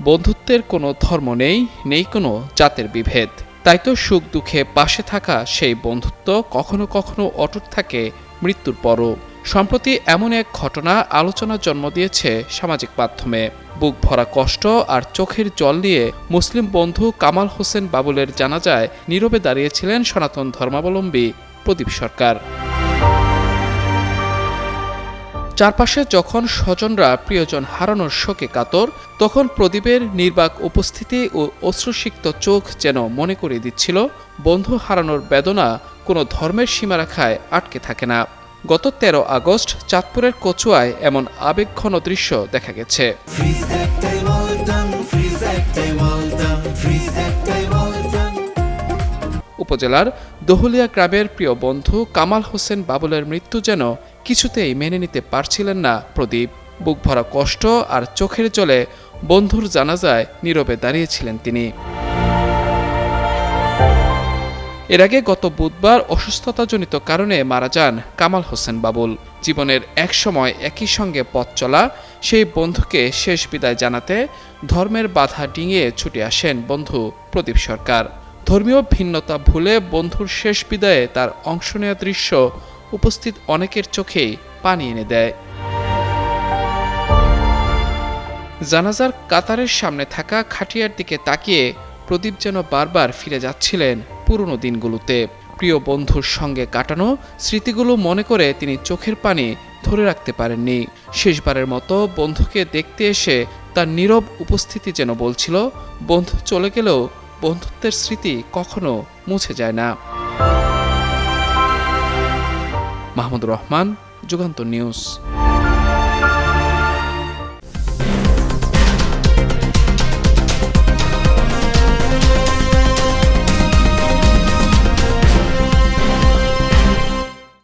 বন্ধুত্বের কোনো ধর্ম নেই, নেই কোনো জাতের বিভেদ। তাই তো সুখ দুঃখে পাশে থাকা সেই বন্ধুত্ব কখনো কখনো অটুট থাকে মৃত্যুর পরও। সম্প্রতি এমন এক ঘটনা আলোচনার জন্ম দিয়েছে সামাজিক মাধ্যমে। বুক ভরা কষ্ট আর চোখের জল নিয়ে মুসলিম বন্ধু কামাল হোসেন বাবুলের জানাজায় নীরবে দাঁড়িয়েছিলেন সনাতন ধর্মাবলম্বী প্রদীপ সরকার। চারপাশে যখন স্বজনরা প্রিয়জন হারানোর শোকে কাতর, তখন প্রদীপের নির্বাক উপস্থিতি ও অশ্রুসিক্ত চোখ যেন মনে করিয়ে দিচ্ছিল, বন্ধু হারানোর বেদনা কোনো ধর্মের সীমারেখায় আটকে থাকে না। গত 13 আগস্ট চাঁদপুরের কচুয়ায় এমন আবেগঘন দৃশ্য দেখা গেছে। উপজেলার দহুলিয়া গ্রামের প্রিয় বন্ধু কামাল হোসেন বাবুলের মৃত্যু যেন কিছুতেই মেনে নিতে পারছিলেন না প্রদীপ। বুক ভরা কষ্ট আর চোখের জলে বন্ধুর জানাজায় নীরবে দাঁড়িয়েছিলেন তিনি। এর আগে গত বুধবার অসুস্থতাজনিত কারণে মারা যান কামাল হোসেন বাবুল। জীবনের এক সময় একই সঙ্গে পথ চলা সেই বন্ধুকে শেষ বিদায় জানাতে ধর্মের বাধা ডিঙিয়ে ছুটে আসেন বন্ধু প্রদীপ সরকার। ধর্মীয় ভিন্নতা ভুলে বন্ধুর শেষ বিদায়ে তার অংশ নেওয়া দৃশ্য উপস্থিত অনেকের চোখেই পানি এনে দেয়। জানাজার কাতারের সামনে থাকা খাটিয়ার দিকে তাকিয়ে প্রদীপ যেন বারবার ফিরে যাচ্ছিলেন পুরনো দিনগুলোতে। প্রিয় বন্ধুর সঙ্গে কাটানো স্মৃতিগুলো মনে করে তিনি চোখের পানি ধরে রাখতে পারেননি। শেষবারের মতো বন্ধুকে দেখতে এসে তার নীরব উপস্থিতি যেন বলছিল, বন্ধু চলে গেলেও বন্ধুত্বের স্মৃতি কখনো মুছে যায় না। মাহমুদুর রহমান, যুগান্তর নিউজ।